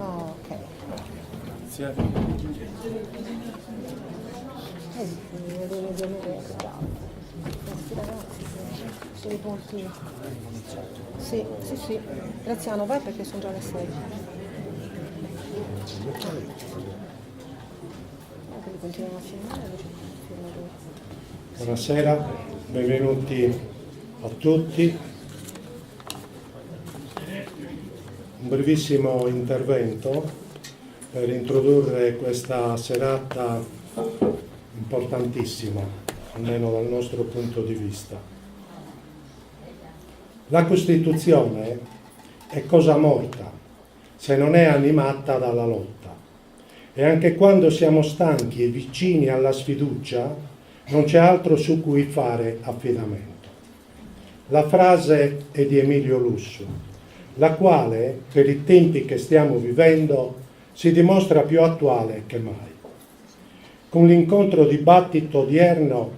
Oh, ok. Grazie. Questi ragazzi sono i punti. Sì, sì, sì. Graziano, vai perché sono già le 6. Anche li continuiamo a filmare, invece firma lui. Buonasera, benvenuti a tutti. Un brevissimo intervento per introdurre questa serata importantissima, almeno dal nostro punto di vista. La Costituzione è cosa morta se non è animata dalla lotta, e anche quando siamo stanchi e vicini alla sfiducia non c'è altro su cui fare affidamento. La frase è di Emilio Lussu, la quale, per i tempi che stiamo vivendo, si dimostra più attuale che mai. Con l'incontro dibattito odierno,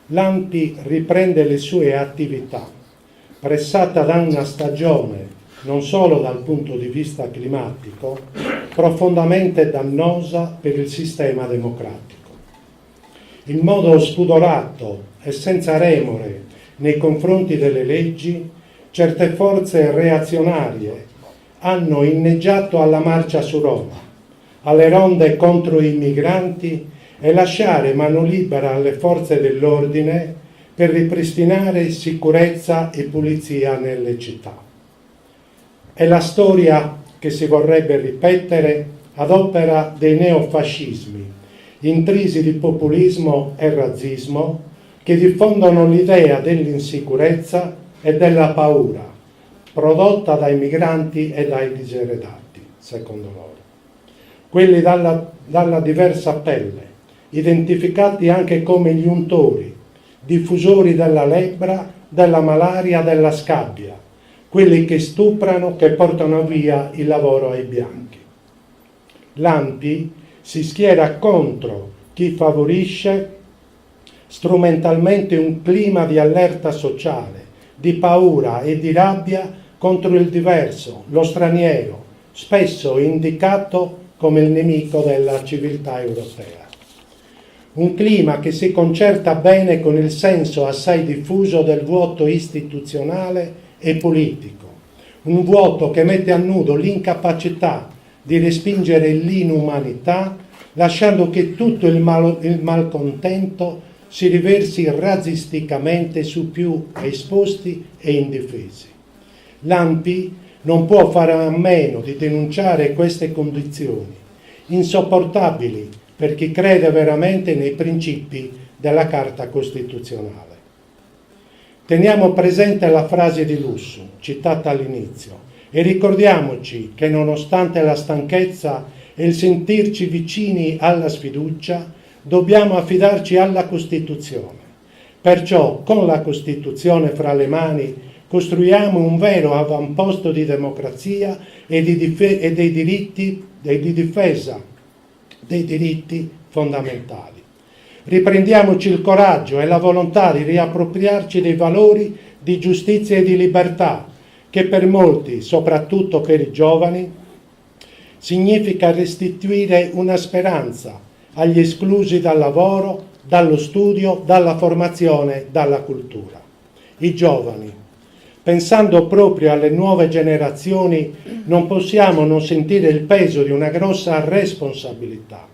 l'ANPI riprende le sue attività, pressata da una stagione, non solo dal punto di vista climatico, profondamente dannosa per il sistema democratico. In modo spudorato e senza remore nei confronti delle leggi, certe forze reazionarie hanno inneggiato alla marcia su Roma, alle ronde contro i migranti e lasciare mano libera alle forze dell'ordine per ripristinare sicurezza e pulizia nelle città. È la storia che si vorrebbe ripetere ad opera dei neofascismi, intrisi di populismo e razzismo, che diffondono l'idea dell'insicurezza e della paura, prodotta dai migranti e dai diseredati, secondo loro. Quelli dalla diversa pelle, identificati anche come gli untori, diffusori della lebbra, della malaria, della scabbia, quelli che stuprano, che portano via il lavoro ai bianchi. L'ANPI si schiera contro chi favorisce strumentalmente un clima di allerta sociale, di paura e di rabbia contro il diverso, lo straniero, spesso indicato come il nemico della civiltà europea. Un clima che si concerta bene con il senso assai diffuso del vuoto istituzionale e politico, un vuoto che mette a nudo l'incapacità di respingere l'inumanità, lasciando che tutto il malcontento si riversi razzisticamente su più esposti e indifesi. L'ANPI non può fare a meno di denunciare queste condizioni, insopportabili per chi crede veramente nei principi della Carta Costituzionale. Teniamo presente la frase di Lussu, citata all'inizio, e ricordiamoci che nonostante la stanchezza e il sentirci vicini alla sfiducia, dobbiamo affidarci alla Costituzione. Perciò, con la Costituzione fra le mani, costruiamo un vero avamposto di democrazia e di difesa dei diritti fondamentali. Riprendiamoci il coraggio e la volontà di riappropriarci dei valori di giustizia e di libertà, che per molti, soprattutto per i giovani, significa restituire una speranza agli esclusi dal lavoro, dallo studio, dalla formazione, dalla cultura. I giovani. Pensando proprio alle nuove generazioni, non possiamo non sentire il peso di una grossa responsabilità,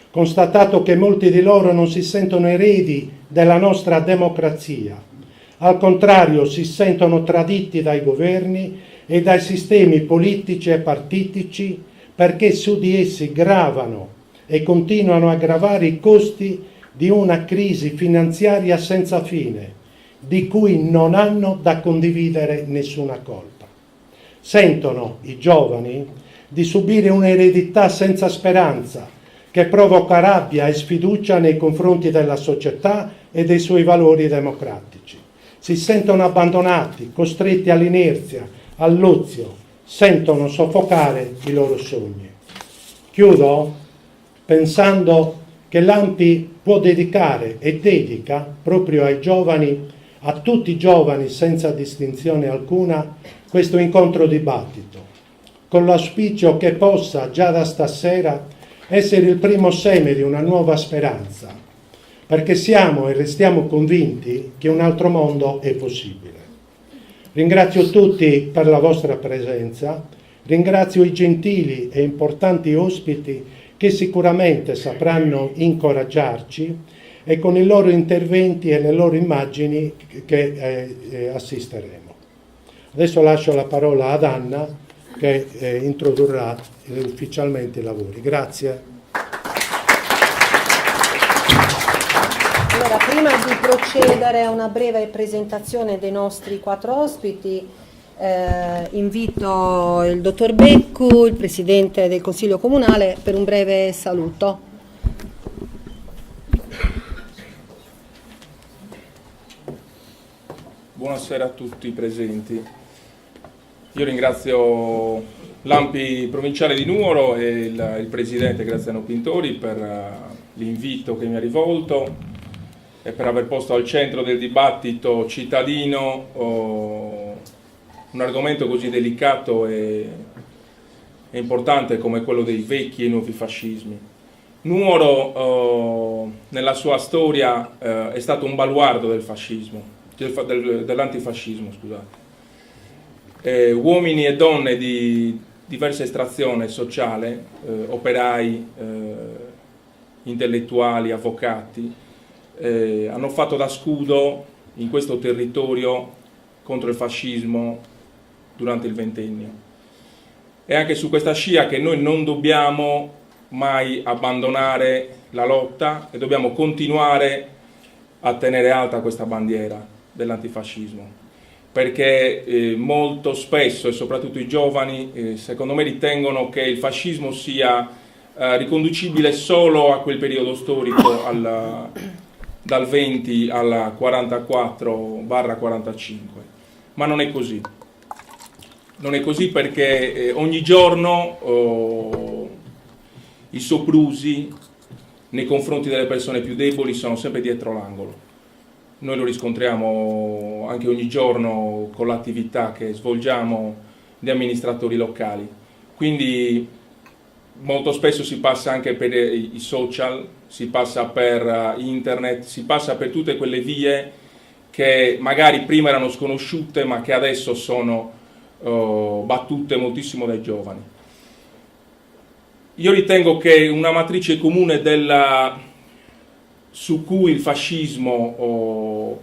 constatato che molti di loro non si sentono eredi della nostra democrazia. Al contrario, si sentono traditi dai governi e dai sistemi politici e partitici, perché su di essi gravano e continuano a gravare i costi di una crisi finanziaria senza fine, di cui non hanno da condividere nessuna colpa. Sentono, i giovani, di subire un'eredità senza speranza, che provoca rabbia e sfiducia nei confronti della società e dei suoi valori democratici. Si sentono abbandonati, costretti all'inerzia, all'ozio, sentono soffocare i loro sogni. Chiudo pensando che l'ANPI può dedicare e dedica proprio ai giovani, a tutti i giovani senza distinzione alcuna, questo incontro dibattito, con l'auspicio che possa già da stasera essere il primo seme di una nuova speranza, perché siamo e restiamo convinti che un altro mondo è possibile. Ringrazio tutti per la vostra presenza, ringrazio i gentili e importanti ospiti che sicuramente sapranno incoraggiarci e con i loro interventi e le loro immagini che assisteremo. Adesso lascio la parola ad Anna che introdurrà ufficialmente i lavori. Grazie. Allora, prima di procedere a una breve presentazione dei nostri 4 ospiti, invito il dottor Beccu, il Presidente del Consiglio Comunale, per un breve saluto. Buonasera a tutti i presenti. Io ringrazio l'ANPI provinciale di Nuoro e il Presidente Graziano Pintori per l'invito che mi ha rivolto e per aver posto al centro del dibattito cittadino un argomento così delicato e importante come quello dei vecchi e nuovi fascismi. Nuoro nella sua storia è stato un baluardo del fascismo, dell'antifascismo, scusate. Uomini e donne di diversa estrazione sociale, operai, intellettuali, avvocati, hanno fatto da scudo in questo territorio contro il fascismo durante il ventennio. È anche su questa scia che noi non dobbiamo mai abbandonare la lotta e dobbiamo continuare a tenere alta questa bandiera dell'antifascismo, perché molto spesso, e soprattutto i giovani, secondo me ritengono che il fascismo sia riconducibile solo a quel periodo storico, dal 20 al 44-45, ma non è così. Non è così perché ogni giorno i soprusi nei confronti delle persone più deboli sono sempre dietro l'angolo. Noi lo riscontriamo anche ogni giorno con l'attività che svolgiamo di amministratori locali. Quindi molto spesso si passa anche per i social, si passa per internet, si passa per tutte quelle vie che magari prima erano sconosciute ma che adesso sono battute moltissimo dai giovani. Io ritengo che una matrice comune su cui il fascismo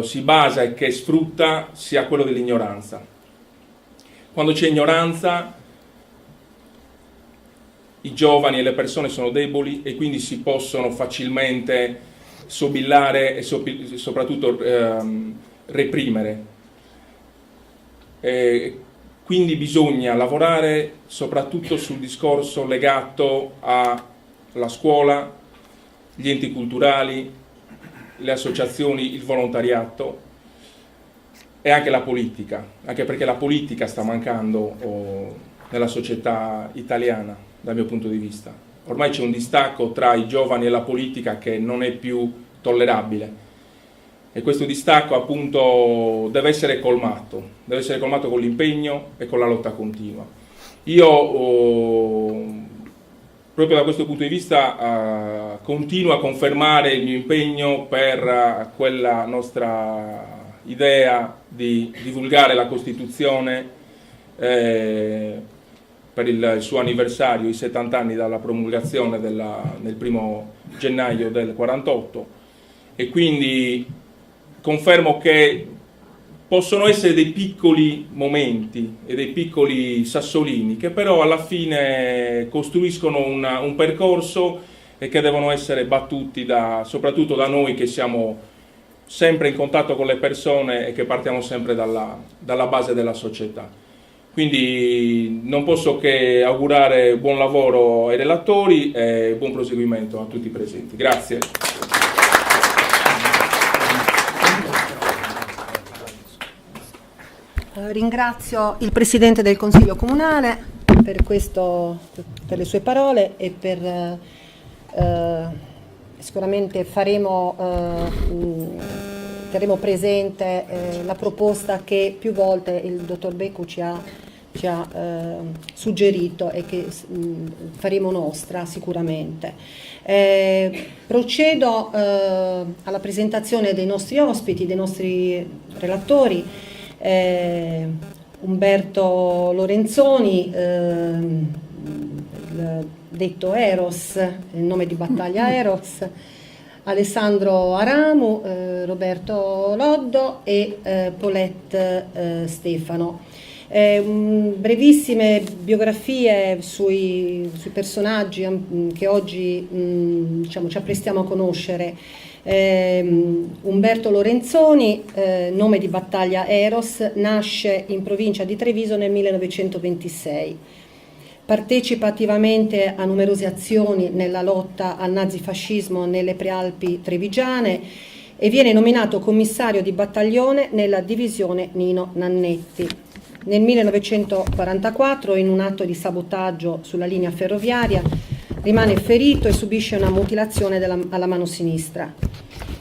si basa e che sfrutta sia quello dell'ignoranza. Quando c'è ignoranza, i giovani e le persone sono deboli e quindi si possono facilmente sobillare e soprattutto reprimere. Quindi bisogna lavorare soprattutto sul discorso legato alla scuola, gli enti culturali, le associazioni, il volontariato e anche la politica, anche perché la politica sta mancando nella società italiana dal mio punto di vista. Ormai c'è un distacco tra i giovani e la politica che non è più tollerabile e questo distacco appunto deve essere colmato con l'impegno e con la lotta continua. Io proprio da questo punto di vista continuo a confermare il mio impegno per quella nostra idea di divulgare la Costituzione per il suo anniversario, i 70 anni dalla promulgazione nel 1° gennaio del 48, e quindi confermo che possono essere dei piccoli momenti e dei piccoli sassolini che però alla fine costruiscono un percorso e che devono essere battuti soprattutto da noi che siamo sempre in contatto con le persone e che partiamo sempre dalla base della società. Quindi non posso che augurare buon lavoro ai relatori e buon proseguimento a tutti i presenti. Grazie. Ringrazio il Presidente del Consiglio Comunale per le sue parole e sicuramente terremo presente la proposta che più volte il Dottor Beccu ci ha suggerito e che faremo nostra sicuramente. Procedo alla presentazione dei nostri ospiti, dei nostri relatori. Umberto Lorenzoni, detto Eros, il nome di battaglia Eros, Alessandro Aramu, Roberto Loddo e Paulette Stefano. Brevissime biografie sui personaggi che oggi diciamo, ci apprestiamo a conoscere. Umberto Lorenzoni, nome di battaglia Eros, nasce in provincia di Treviso nel 1926. Partecipa attivamente a numerose azioni nella lotta al nazifascismo nelle Prealpi trevigiane e viene nominato commissario di battaglione nella divisione Nino Nannetti. Nel 1944, in un atto di sabotaggio sulla linea ferroviaria, rimane ferito e subisce una mutilazione alla mano sinistra.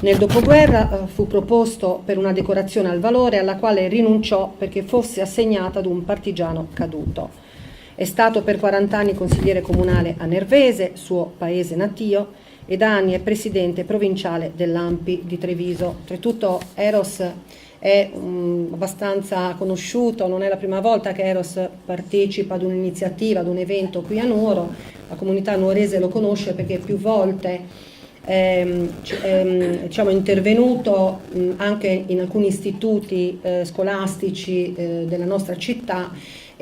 Nel dopoguerra fu proposto per una decorazione al valore alla quale rinunciò perché fosse assegnata ad un partigiano caduto. È stato per 40 anni consigliere comunale a Nervese, suo paese natio, e da anni è presidente provinciale dell'ANPI di Treviso. Oltretutto Eros è abbastanza conosciuto, non è la prima volta che Eros partecipa ad un'iniziativa, ad un evento qui a Nuoro. La comunità nuorese lo conosce perché più volte diciamo, è intervenuto anche in alcuni istituti scolastici della nostra città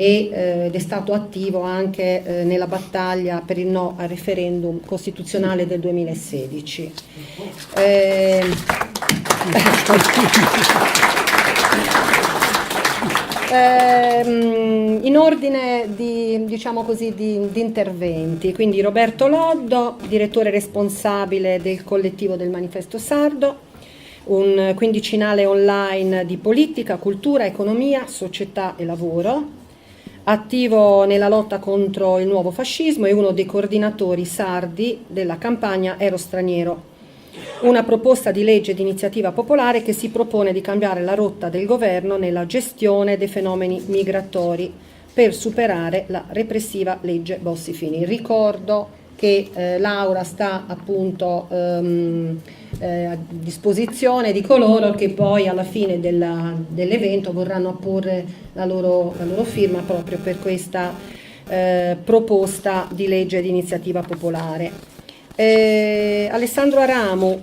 ed è stato attivo anche nella battaglia per il no al referendum costituzionale del 2016. In ordine di, diciamo così, di interventi, quindi Roberto Loddo, direttore responsabile del collettivo del Manifesto Sardo, un quindicinale online di politica, cultura, economia, società e lavoro, attivo nella lotta contro il nuovo fascismo e uno dei coordinatori sardi della campagna Ero Straniero, una proposta di legge di iniziativa popolare che si propone di cambiare la rotta del governo nella gestione dei fenomeni migratori per superare la repressiva legge Bossi-Fini. Ricordo che Laura sta appunto a disposizione di coloro che poi alla fine dell'evento vorranno apporre la loro firma proprio per questa proposta di legge di iniziativa popolare. Alessandro Aramu,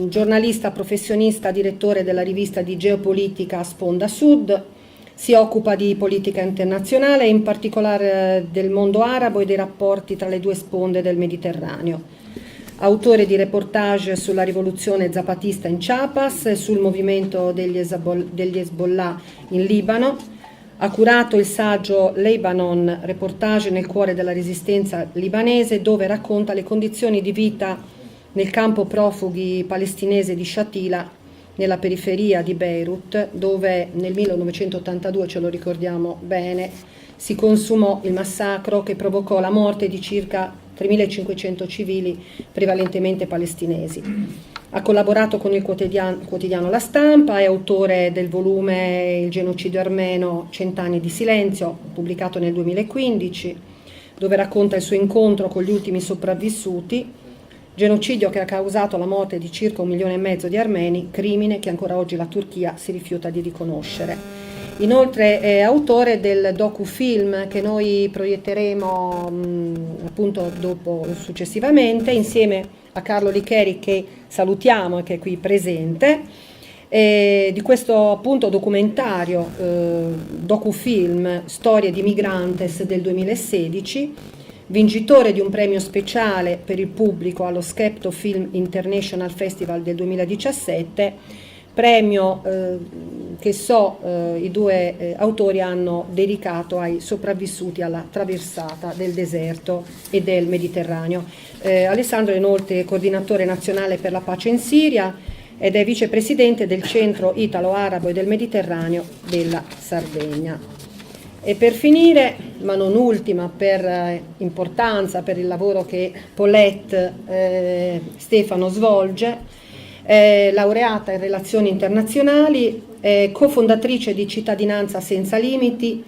giornalista professionista, direttore della rivista di geopolitica Sponda Sud, si occupa di politica internazionale, in particolare del mondo arabo e dei rapporti tra le due sponde del Mediterraneo. Autore di reportage sulla rivoluzione zapatista in Chiapas e sul movimento degli Hezbollah in Libano. Ha curato il saggio Lebanon, reportage nel cuore della resistenza libanese, dove racconta le condizioni di vita nel campo profughi palestinese di Shatila, nella periferia di Beirut, dove nel 1982, ce lo ricordiamo bene, si consumò il massacro che provocò la morte di circa 3.500 civili, prevalentemente palestinesi. Ha collaborato con il quotidiano La Stampa, è autore del volume Il genocidio armeno, 100 anni di silenzio, pubblicato nel 2015, dove racconta il suo incontro con gli ultimi sopravvissuti, genocidio che ha causato la morte di circa 1,5 milioni di armeni, crimine che ancora oggi la Turchia si rifiuta di riconoscere. Inoltre è autore del docufilm che noi proietteremo appunto successivamente insieme a Carlo Licheri, che salutiamo e che è qui presente, di questo appunto documentario docufilm Storie di Migrantes del 2016, vincitore di un premio speciale per il pubblico allo Skepto Film International Festival del 2017, premio che i due autori hanno dedicato ai sopravvissuti alla traversata del deserto e del Mediterraneo. Alessandro è inoltre coordinatore nazionale per la pace in Siria ed è vicepresidente del Centro Italo-Arabo e del Mediterraneo della Sardegna. E per finire, ma non ultima per importanza, per il lavoro che Paulette Stefano svolge, è laureata in relazioni internazionali, è cofondatrice di Cittadinanza Senza Limiti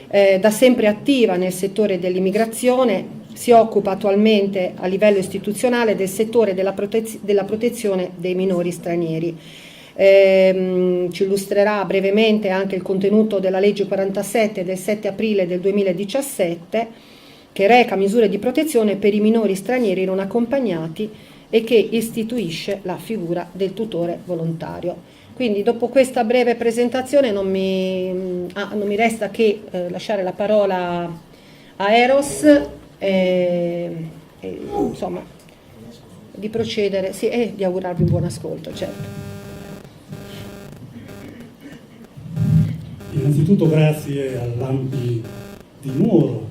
da sempre attiva nel settore dell'immigrazione, si occupa attualmente a livello istituzionale del settore della protezione dei minori stranieri. Ci illustrerà brevemente anche il contenuto della legge 47 del 7 aprile del 2017, che reca misure di protezione per i minori stranieri non accompagnati e che istituisce la figura del tutore volontario. Quindi dopo questa breve presentazione non mi resta che lasciare la parola a Eros insomma di procedere e di augurarvi un buon ascolto, certo. Innanzitutto grazie all'Ampi di Nuoro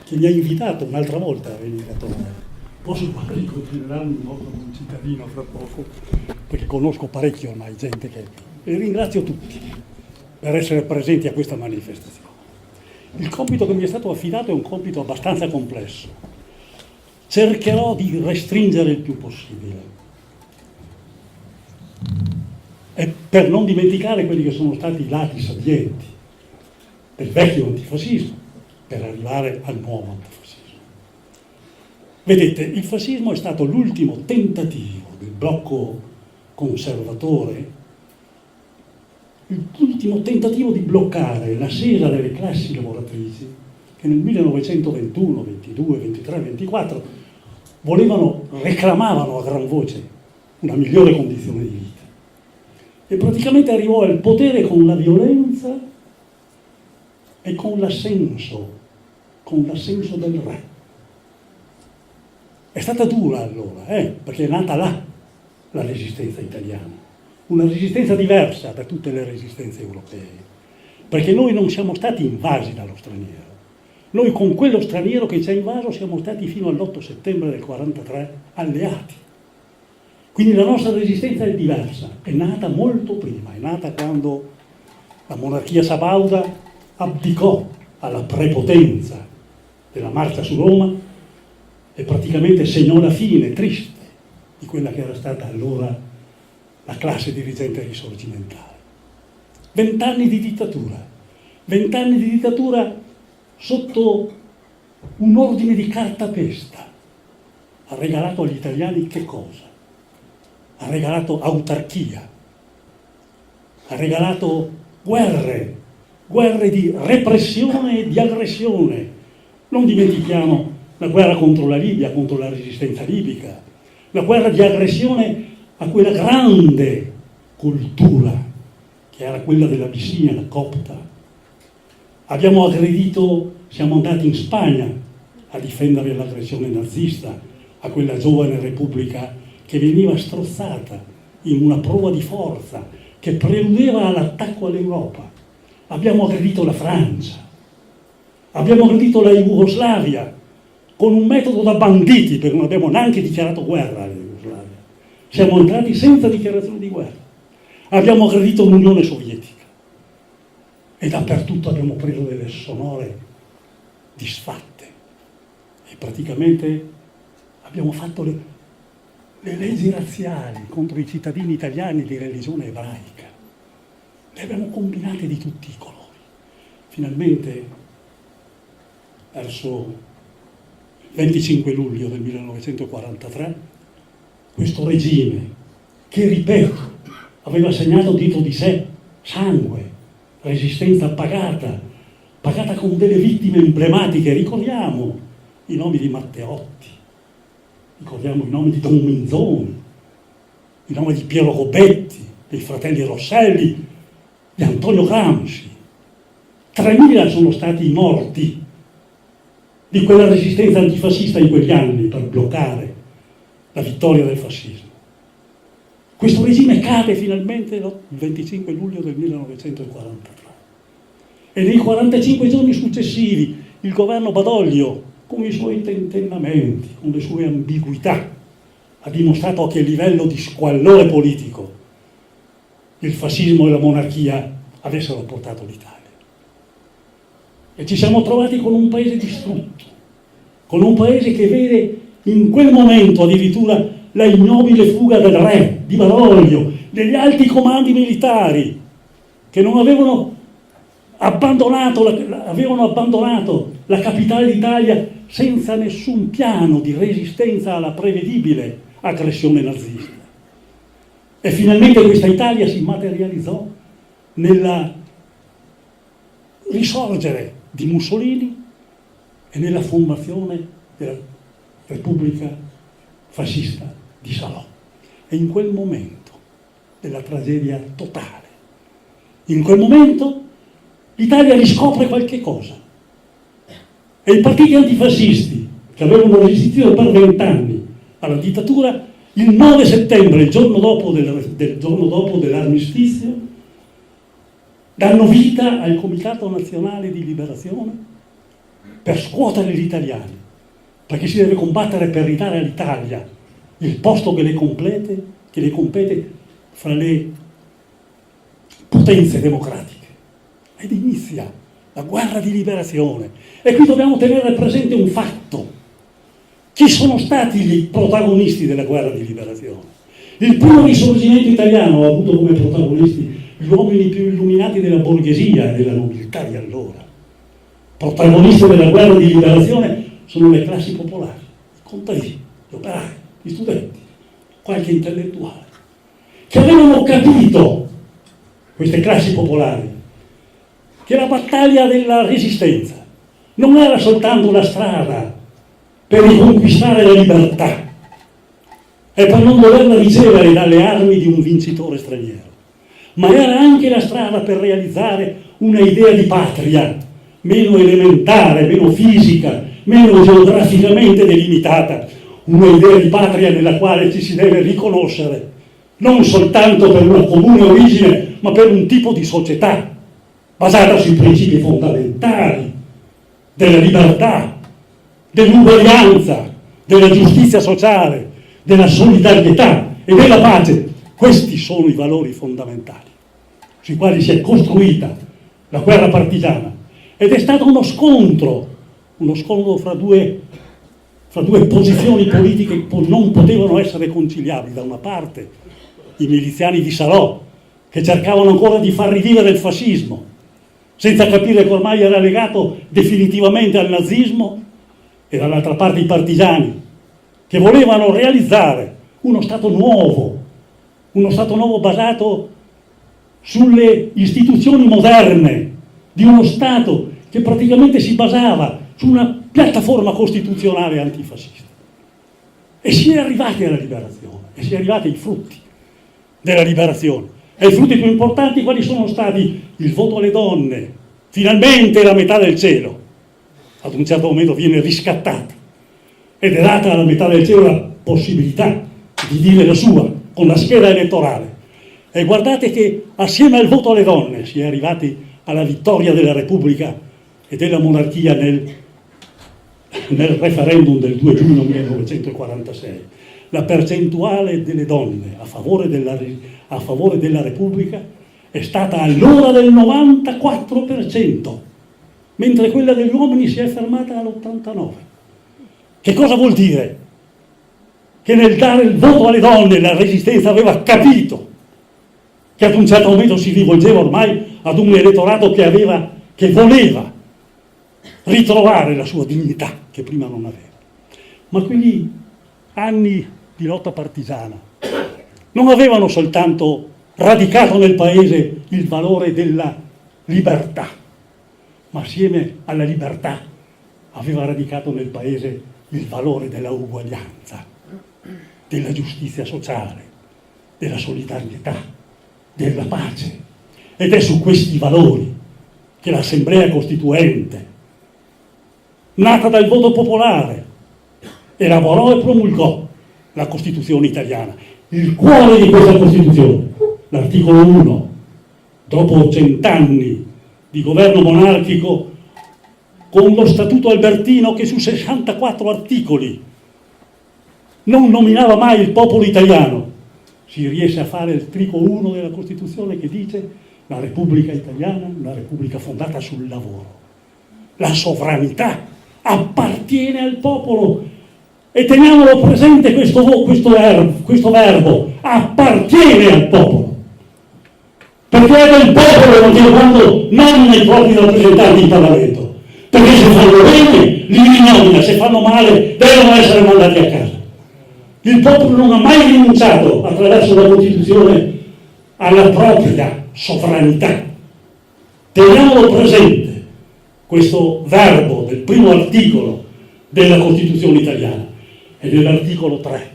che mi ha invitato un'altra volta a venire a trovare. Posso magari continueranno il nostro cittadino fra poco, perché conosco parecchio ormai gente che è qui. E ringrazio tutti per essere presenti a questa manifestazione. Il compito che mi è stato affidato è un compito abbastanza complesso. Cercherò di restringere il più possibile. E per non dimenticare quelli che sono stati i lati salienti del vecchio antifascismo, per arrivare al nuovo antifascismo. Vedete, il fascismo è stato l'ultimo tentativo del blocco conservatore, l'ultimo tentativo di bloccare l'ascesa delle classi lavoratrici che nel 1921, 22, 23, 24 reclamavano a gran voce una migliore condizione di vita. E praticamente arrivò al potere con la violenza e con l'assenso del re. È stata dura allora, perché è nata là la resistenza italiana. Una resistenza diversa da tutte le resistenze europee, perché noi non siamo stati invasi dallo straniero. Noi con quello straniero che ci ha invaso siamo stati fino all'8 settembre del 1943 alleati. Quindi la nostra resistenza è diversa, è nata molto prima, è nata quando la monarchia sabauda abdicò alla prepotenza della marcia su Roma e praticamente segnò la fine triste di quella che era stata allora la classe dirigente risorgimentale. 20 anni di dittatura sotto un ordine di cartapesta. Ha regalato agli italiani che cosa? Ha regalato autarchia, ha regalato guerre di repressione e di aggressione. Non dimentichiamo la guerra contro la Libia, contro la resistenza libica, la guerra di aggressione a quella grande cultura che era quella dell'Abissinia, la copta. Abbiamo aggredito, siamo andati in Spagna a difendere l'aggressione nazista a quella giovane repubblica che veniva strozzata in una prova di forza che preludeva all'attacco all'Europa. Abbiamo aggredito la Francia, abbiamo aggredito la Jugoslavia con un metodo da banditi, perché non abbiamo neanche dichiarato guerra alla Jugoslavia. Siamo entrati senza dichiarazione di guerra. Abbiamo aggredito l'Unione Sovietica e dappertutto abbiamo preso delle sonore disfatte e praticamente abbiamo fatto le leggi razziali contro i cittadini italiani di religione ebraica. Le abbiamo combinate di tutti i colori. Finalmente, verso il 25 luglio del 1943, questo regime, che ripeto, aveva segnato dietro di sé sangue, resistenza pagata con delle vittime emblematiche. Ricordiamo i nomi di Matteotti, ricordiamo i nomi di Don Minzoni, i nomi di Piero Gobetti, dei fratelli Rosselli, di Antonio Gramsci. 3.000 sono stati i morti di quella resistenza antifascista in quegli anni per bloccare la vittoria del fascismo. Questo regime cade finalmente il 25 luglio del 1943 e nei 45 giorni successivi il governo Badoglio, con i suoi tentennamenti, con le sue ambiguità, ha dimostrato a che livello di squallore politico il fascismo e la monarchia avessero portato l'Italia. E ci siamo trovati con un paese distrutto, con un paese che vede in quel momento addirittura la ignobile fuga del re, di Badoglio, degli alti comandi militari, che non avevano avevano abbandonato la capitale d'Italia senza nessun piano di resistenza alla prevedibile aggressione nazista. E finalmente questa Italia si materializzò nel risorgere di Mussolini e nella fondazione della Repubblica fascista di Salò. E in quel momento della tragedia totale, in quel momento l'Italia riscopre qualche cosa. E i partiti antifascisti, che avevano resistito per 20 anni alla dittatura, il 9 settembre, il giorno dopo dell'armistizio, danno vita al Comitato Nazionale di Liberazione per scuotere gli italiani, perché si deve combattere per ridare all'Italia il posto che le compete fra le potenze democratiche. Ed inizia la guerra di liberazione. E qui dobbiamo tenere presente un fatto. Chi sono stati i protagonisti della guerra di liberazione? Il primo risorgimento italiano ha avuto come protagonisti gli uomini più illuminati della borghesia e della nobiltà di allora. Protagonisti della guerra di liberazione sono le classi popolari, i contadini, gli operai, gli studenti, qualche intellettuale, che avevano capito, queste classi popolari, che la battaglia della resistenza non era soltanto una strada per riconquistare la libertà e per non doverla ricevere dalle armi di un vincitore straniero, ma era anche la strada per realizzare una idea di patria meno elementare, meno fisica, meno geograficamente delimitata, una idea di patria nella quale ci si deve riconoscere non soltanto per una comune origine, ma per un tipo di società basata sui principi fondamentali della libertà, dell'uguaglianza, della giustizia sociale, della solidarietà e della pace. Questi sono i valori fondamentali sui quali si è costruita la guerra partigiana, ed è stato uno scontro fra due posizioni politiche che non potevano essere conciliabili. Da una parte i miliziani di Salò, che cercavano ancora di far rivivere il fascismo, senza capire che ormai era legato definitivamente al nazismo, e dall'altra parte i partigiani, che volevano realizzare uno Stato nuovo basato sulle istituzioni moderne, di uno Stato che praticamente si basava su una piattaforma costituzionale antifascista. E si è arrivati alla liberazione, e si è arrivati ai frutti della liberazione. E i frutti più importanti quali sono stati? Il voto alle donne, finalmente la metà del cielo, ad un certo momento viene riscattata, ed è data alla metà del cielo la possibilità di dire la sua, con la scheda elettorale. E guardate che assieme al voto alle donne si è arrivati alla vittoria della Repubblica e della monarchia nel referendum del 2 giugno 1946. La percentuale delle donne a favore della Repubblica è stata allora del 94%, mentre quella degli uomini si è fermata all'89%. Che cosa vuol dire? Che nel dare il voto alle donne la Resistenza aveva capito che ad un certo momento si rivolgeva ormai ad un elettorato che voleva ritrovare la sua dignità, che prima non aveva. Ma quegli anni di lotta partigiana non avevano soltanto radicato nel paese il valore della libertà, ma assieme alla libertà aveva radicato nel paese il valore della uguaglianza, della giustizia sociale, della solidarietà, della pace. Ed è su questi valori che l'Assemblea Costituente, nata dal voto popolare, elaborò e promulgò la Costituzione italiana. Il cuore di questa Costituzione, l'articolo 1, dopo 100 anni di governo monarchico, con lo Statuto Albertino che su 64 articoli non nominava mai il popolo italiano, si riesce a fare il articolo 1 della Costituzione che dice: la Repubblica italiana, una Repubblica fondata sul lavoro. La sovranità appartiene al popolo, e teniamolo presente questo verbo, appartiene al popolo. Perché è del popolo anche quando nominano i propri rappresentanti in Parlamento. Perché se fanno bene, li nomina, se fanno male, devono essere mandati a casa. Il popolo non ha mai rinunciato, attraverso la Costituzione, alla propria sovranità. Teniamolo presente, questo verbo del primo articolo della Costituzione italiana. E nell'articolo 3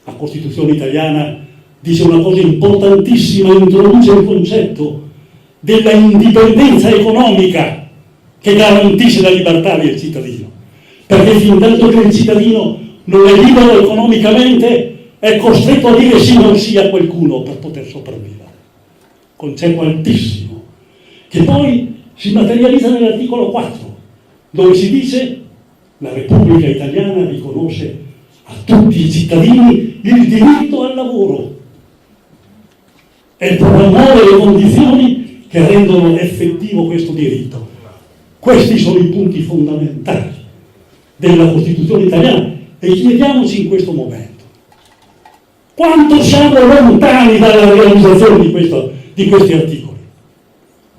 la Costituzione italiana dice una cosa importantissima, introduce il concetto della indipendenza economica che garantisce la libertà del cittadino. Perché fin tanto che il cittadino non è libero economicamente, è costretto a dire sì o sì a qualcuno per poter sopravvivere. Concetto altissimo, che poi si materializza nell'articolo 4, dove si dice: la Repubblica Italiana riconosce a tutti i cittadini il diritto al lavoro e promuove le condizioni che rendono effettivo questo diritto. Questi sono i punti fondamentali della Costituzione italiana e chiediamoci in questo momento quanto siamo lontani dalla realizzazione di questi articoli.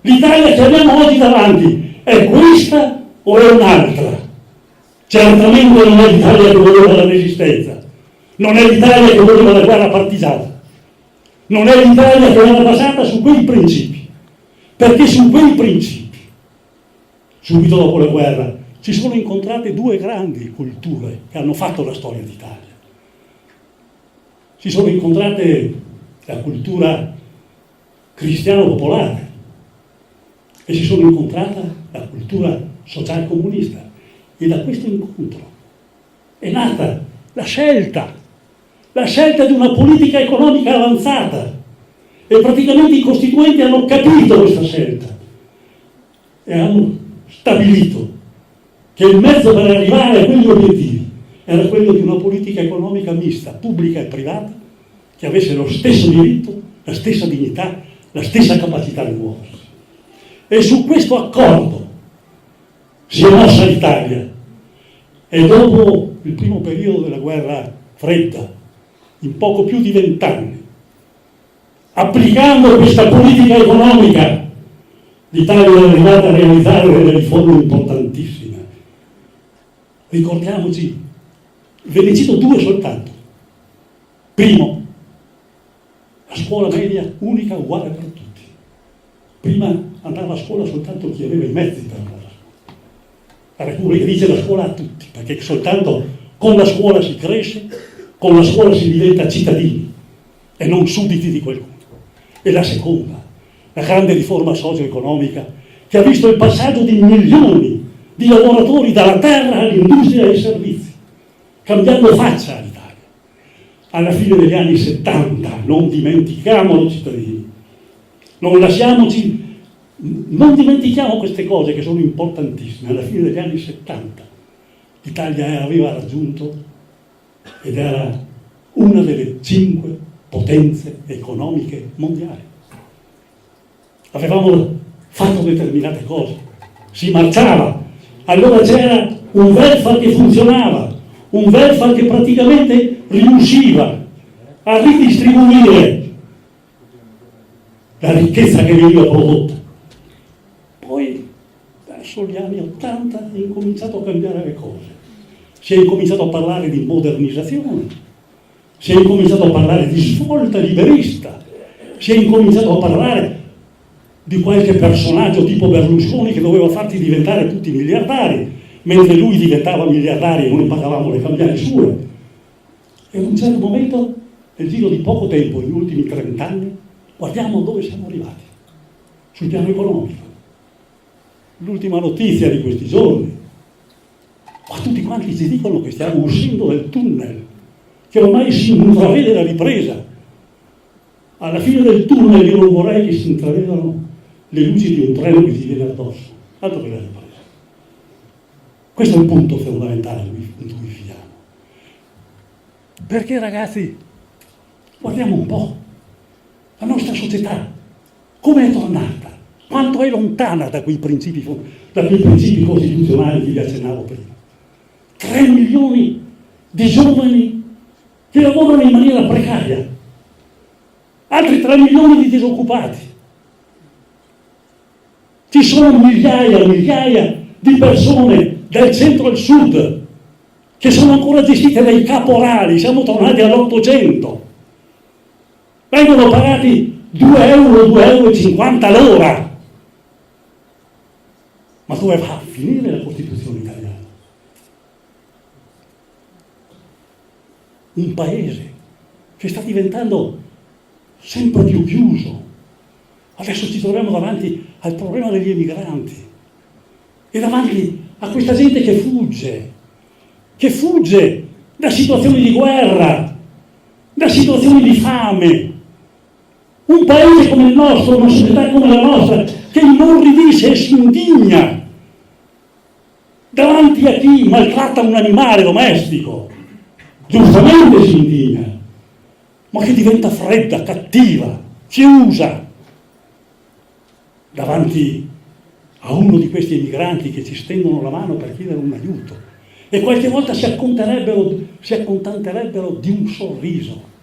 L'Italia che abbiamo oggi davanti è questa o è un'altra? Certamente non è l'Italia che voleva la resistenza, non è l'Italia che voleva la guerra partigiana, non è l'Italia che era basata su quei principi, perché su quei principi, subito dopo la guerra, si sono incontrate due grandi culture che hanno fatto la storia d'Italia. Si sono incontrate la cultura cristiano-popolare e si sono incontrata la cultura social-comunista. E da questo incontro è nata la scelta di una politica economica avanzata, e praticamente i costituenti hanno capito questa scelta e hanno stabilito che il mezzo per arrivare a quegli obiettivi era quello di una politica economica mista, pubblica e privata, che avesse lo stesso diritto, la stessa dignità, la stessa capacità di muoversi. E su questo accordo si è mossa l'Italia, e dopo il primo periodo della guerra fredda, in poco più di 20 anni, applicando questa politica economica, l'Italia è arrivata a realizzare delle riforme importantissime. Ricordiamoci, ve ne cito due soltanto. Primo, la scuola media unica uguale per tutti. Prima andava a scuola soltanto chi aveva i mezzi per andare a scuola. La Repubblica dice la scuola a tutti, perché soltanto con la scuola si cresce, con la scuola si diventa cittadini e non sudditi di qualcuno. E la seconda, la grande riforma socio-economica che ha visto il passaggio di milioni di lavoratori dalla terra all'industria e ai servizi, cambiando faccia all'Italia. Alla fine degli anni 70, non dimentichiamolo cittadini, non dimentichiamo queste cose che sono importantissime. Alla fine degli anni 70 l'Italia aveva raggiunto ed era una delle 5 potenze economiche mondiali. Avevamo fatto determinate cose, si marciava, allora c'era un welfare che funzionava, un welfare che praticamente riusciva a ridistribuire la ricchezza che veniva prodotta. Poi, verso gli anni 80, è incominciato a cambiare le cose. Si è incominciato a parlare di modernizzazione, si è incominciato a parlare di svolta liberista, si è incominciato a parlare di qualche personaggio tipo Berlusconi che doveva farci diventare tutti miliardari, mentre lui diventava miliardario e noi pagavamo le cambiali sue. E ad un certo momento, nel giro di poco tempo, negli ultimi 30 anni, guardiamo dove siamo arrivati, sul piano economico. L'ultima notizia di questi giorni, ma tutti quanti ci dicono che stiamo uscendo dal tunnel, che ormai si intravede la ripresa. Alla fine del tunnel io non vorrei che si intravedano le luci di un treno che ti viene addosso, altro che la ripresa. Questo è il punto fondamentale in cui viviamo. Perché ragazzi, guardiamo un po' la nostra società, come è tornata, quanto è lontana da quei principi costituzionali che vi accennavo prima. 3 milioni di giovani che lavorano in maniera precaria, altri 3 milioni di disoccupati. Ci sono migliaia e migliaia di persone del centro e del sud che sono ancora gestite dai caporali, siamo tornati all'800. Vengono pagati 2 euro, 2,50 euro l'ora. Ma dove va a finire la Costituzione italiana? Un paese che sta diventando sempre più chiuso. Adesso ci troviamo davanti al problema degli emigranti e davanti a questa gente che fugge da situazioni di guerra, da situazioni di fame. Un paese come il nostro, una società come la nostra, che inorridisce e si indigna davanti a chi maltratta un animale domestico, giustamente si indigna, ma che diventa fredda, cattiva, chiusa davanti a uno di questi emigranti che ci stendono la mano per chiedere un aiuto e qualche volta si accontenterebbero di un sorriso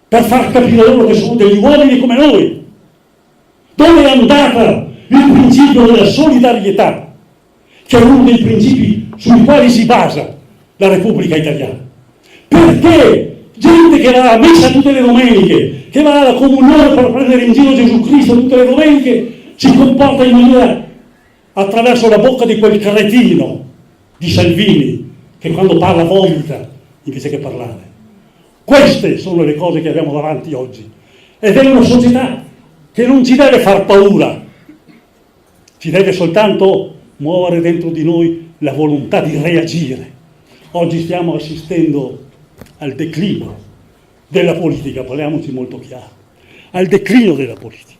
per far capire loro che sono degli uomini come noi. Dove è andata il principio della solidarietà, che è uno dei principi sui quali si basa la Repubblica Italiana? Perché gente che va a messa tutte le domeniche, che va alla comunione per prendere in giro Gesù Cristo tutte le domeniche, si comporta in maniera attraverso la bocca di quel cretino di Salvini che quando parla vomita invece che parlare? Queste sono le cose che abbiamo davanti oggi ed è una società che non ci deve far paura, ci deve soltanto muovere dentro di noi la volontà di reagire. Oggi stiamo assistendo al declino della politica, parliamoci molto chiaro, al declino della politica.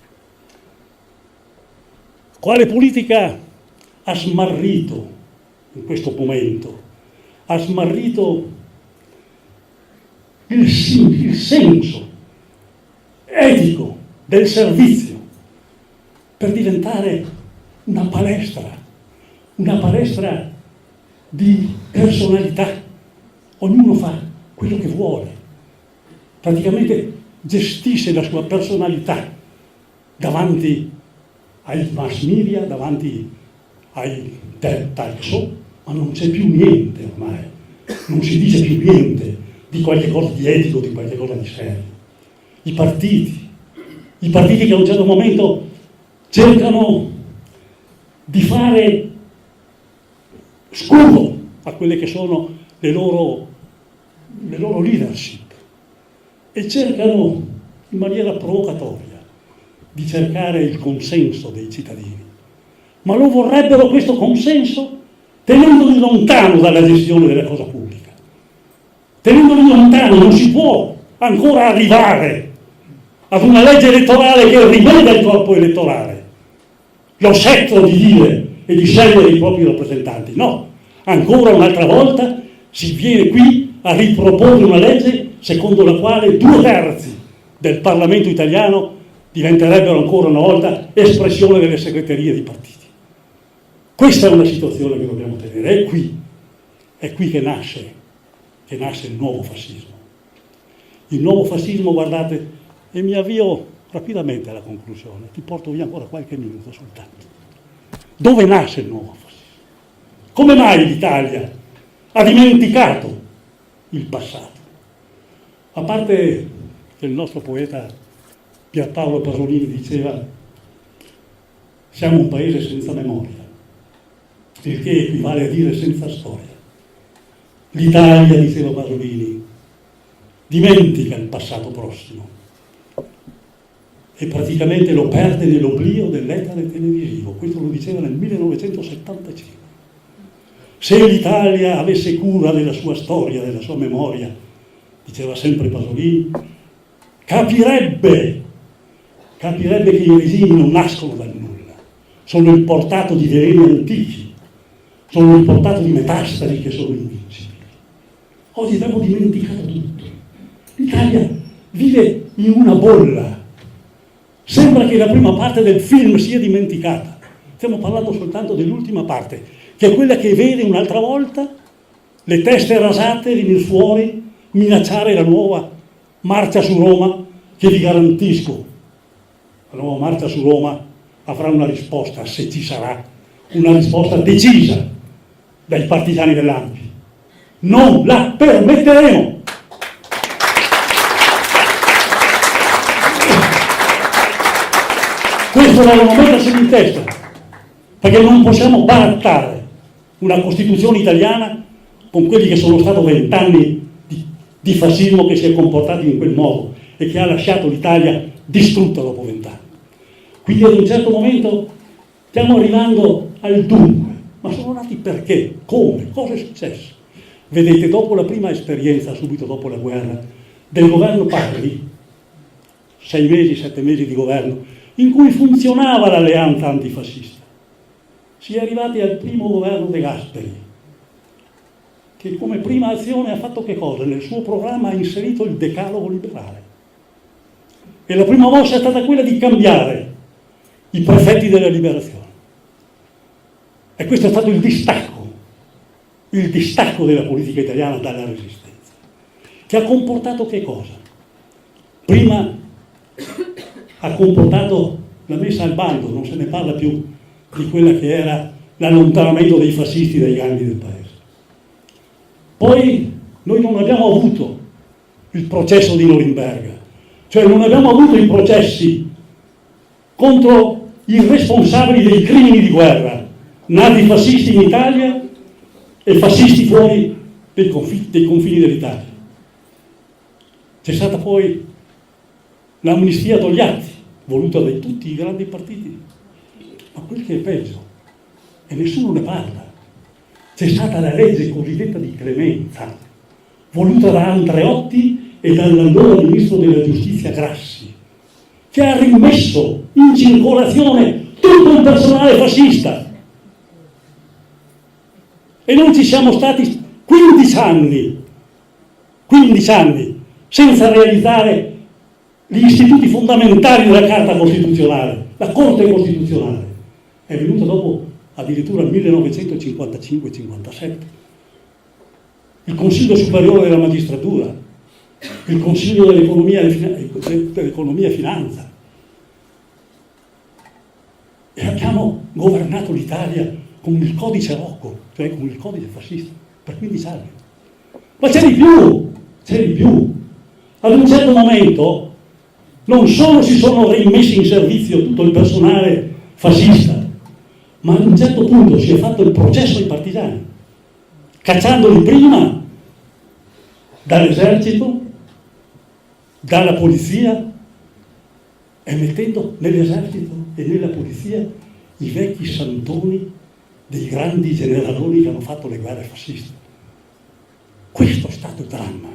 Quale politica ha smarrito in questo momento? Ha smarrito il senso etico del servizio per diventare una palestra di personalità. Ognuno fa quello che vuole, praticamente gestisce la sua personalità davanti ai mass media, davanti ai talk show, ma non c'è più niente ormai, non si dice più niente di qualche cosa di etico, di qualche cosa di serio. I partiti che a un certo momento cercano di fare scudo a quelle che sono le loro leadership e cercano in maniera provocatoria di cercare il consenso dei cittadini. Ma lo vorrebbero questo consenso tenendoli lontano dalla gestione della cosa pubblica. Tenendoli lontano non si può ancora arrivare ad una legge elettorale che riveda il corpo elettorale, lo scettro di dire e di scegliere i propri rappresentanti. No, ancora un'altra volta si viene qui a riproporre una legge secondo la quale 2/3 del Parlamento italiano diventerebbero ancora una volta espressione delle segreterie dei partiti. Questa è una situazione che dobbiamo tenere, è qui che nasce il nuovo fascismo. Il nuovo fascismo, guardate, e mi avvio rapidamente alla conclusione, ti porto via ancora qualche minuto soltanto. Dove nasce il nuovo fascismo? Come mai l'Italia ha dimenticato il passato? A parte che il nostro poeta Pierpaolo Pasolini diceva siamo un paese senza memoria, il che equivale a dire senza storia. L'Italia, diceva Pasolini, dimentica il passato prossimo e praticamente lo perde nell'oblio dell'etere televisivo. Questo lo diceva nel 1975. Se l'Italia avesse cura della sua storia, della sua memoria, diceva sempre Pasolini, capirebbe che i regimi non nascono dal nulla, sono il portato di veleni antichi, sono il portato di metastasi che sono invincibili. Oggi abbiamo dimenticato tutto. L'Italia vive in una bolla. Sembra che la prima parte del film sia dimenticata. Stiamo parlando soltanto dell'ultima parte, che è quella che vede un'altra volta le teste rasate venire fuori, minacciare la nuova marcia su Roma, che vi garantisco, la nuova marcia su Roma avrà una risposta, se ci sarà, una risposta decisa dai partigiani dell'ANPI. Non la permetteremo! Questo devono metterselo in testa, perché non possiamo barattare una Costituzione italiana con quelli che sono stati 20 anni di fascismo che si è comportato in quel modo e che ha lasciato l'Italia distrutta dopo 20 anni. Quindi ad un certo momento stiamo arrivando al dunque. Ma sono nati perché? Come? Cosa è successo? Vedete, dopo la prima esperienza, subito dopo la guerra, del governo Parri, 6 mesi, 7 mesi di governo, in cui funzionava l'alleanza antifascista, si è arrivati al primo governo De Gasperi, che come prima azione ha fatto che cosa? Nel suo programma ha inserito il decalogo liberale. E la prima mossa è stata quella di cambiare i prefetti della liberazione. E questo è stato il distacco della politica italiana dalla resistenza, che ha comportato che cosa? Prima ha comportato la messa al bando, non se ne parla più di quella che era l'allontanamento dei fascisti dai gangli del paese. Poi noi non abbiamo avuto il processo di Norimberga, cioè non abbiamo avuto i processi contro i responsabili dei crimini di guerra, nati fascisti in Italia e fascisti fuori dei confini dell'Italia. C'è stata poi l'amnistia Togliatti, voluta da tutti i grandi partiti. Ma quel che è peggio, e nessuno ne parla, c'è stata la legge cosiddetta di clemenza, voluta da Andreotti e dall'allora ministro della giustizia Grassi, che ha rimesso in circolazione tutto il personale fascista. E noi ci siamo stati 15 anni senza realizzare gli istituti fondamentali della Carta Costituzionale. La Corte Costituzionale è venuta dopo addirittura nel 1955-57. Il Consiglio Superiore della Magistratura, il Consiglio dell'Economia e Finanza. E abbiamo governato l'Italia con il codice Rocco, cioè con il codice fascista, per 15 anni. Ma c'è di più. Ad un certo momento non solo si sono rimessi in servizio tutto il personale fascista, ma ad un certo punto si è fatto il processo ai partigiani, cacciandoli prima dall'esercito, dalla polizia, e mettendo nell'esercito e nella polizia i vecchi santoni dei grandi generaloni che hanno fatto le guerre fasciste. Questo è stato il dramma.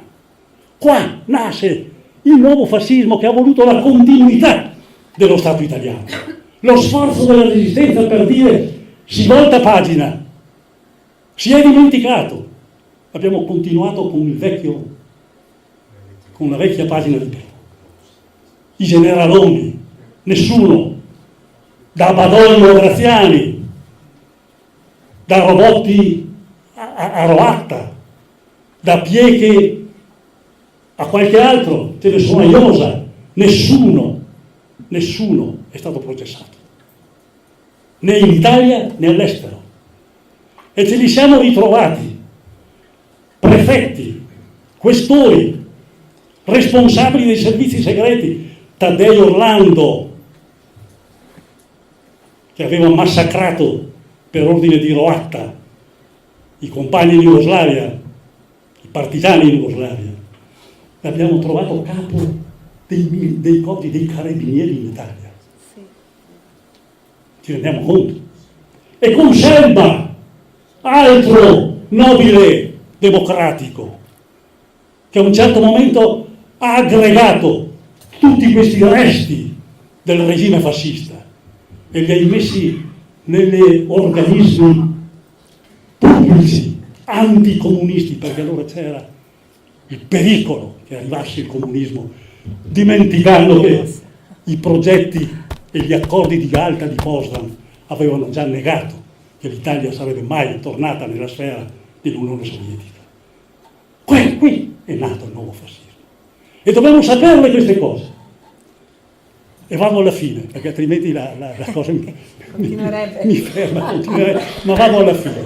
Qua nasce il nuovo fascismo che ha voluto la continuità dello Stato italiano, lo sforzo della resistenza per dire si volta pagina, si è dimenticato. Abbiamo continuato con la vecchia pagina di prima. I generaloni, nessuno, da Badoglio a Graziani, da Robotti a Roatta, da Pieche a qualche altro, ce ne sono a Iosa, nessuno è stato processato, né in Italia né all'estero. E ce li siamo ritrovati, prefetti, questori, responsabili dei servizi segreti, Taddeo Orlando, che aveva massacrato per ordine di Roatta i compagni in Jugoslavia, i partigiani in Jugoslavia. L'abbiamo trovato capo dei corpi dei carabinieri in Italia. Sì. Ci rendiamo conto? E con Selma, altro nobile democratico, che a un certo momento ha aggregato tutti questi resti del regime fascista e li ha immessi negli organismi pubblici anticomunisti, perché allora c'era il pericolo che arrivasse il comunismo, dimenticando che i progetti e gli accordi di Yalta di Potsdam avevano già negato che l'Italia sarebbe mai tornata nella sfera dell'Unione Sovietica. Qui è nato il nuovo fascismo. E dobbiamo saperle queste cose. E vado alla fine, perché altrimenti la cosa Continuerebbe. mi ferma, continuerebbe, ma vado alla fine.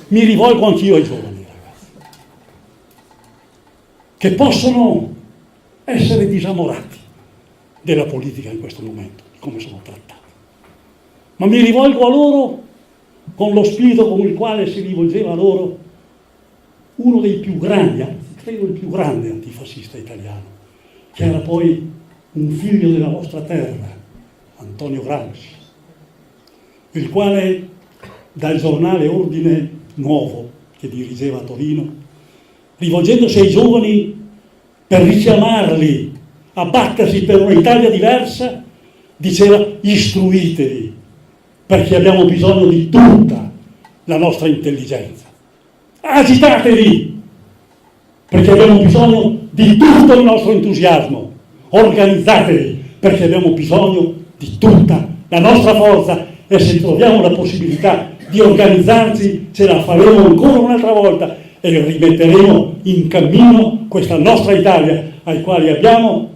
Mi rivolgo anch'io ai giovani, ragazzi, che possono essere disamorati della politica in questo momento, come sono trattati. Ma mi rivolgo a loro con lo spirito con il quale si rivolgeva a loro uno dei più grandi, credo il più grande antifascista italiano, che era poi un figlio della vostra terra, Antonio Gramsci, il quale dal giornale Ordine Nuovo, che dirigeva a Torino, rivolgendosi ai giovani per richiamarli a battersi per un'Italia diversa, diceva: istruitevi, perché abbiamo bisogno di tutta la nostra intelligenza. Agitatevi, perché abbiamo bisogno di tutto il nostro entusiasmo. Organizzatevi, perché abbiamo bisogno di tutta la nostra forza, e se troviamo la possibilità di organizzarci ce la faremo ancora un'altra volta e rimetteremo in cammino questa nostra Italia, ai quali abbiamo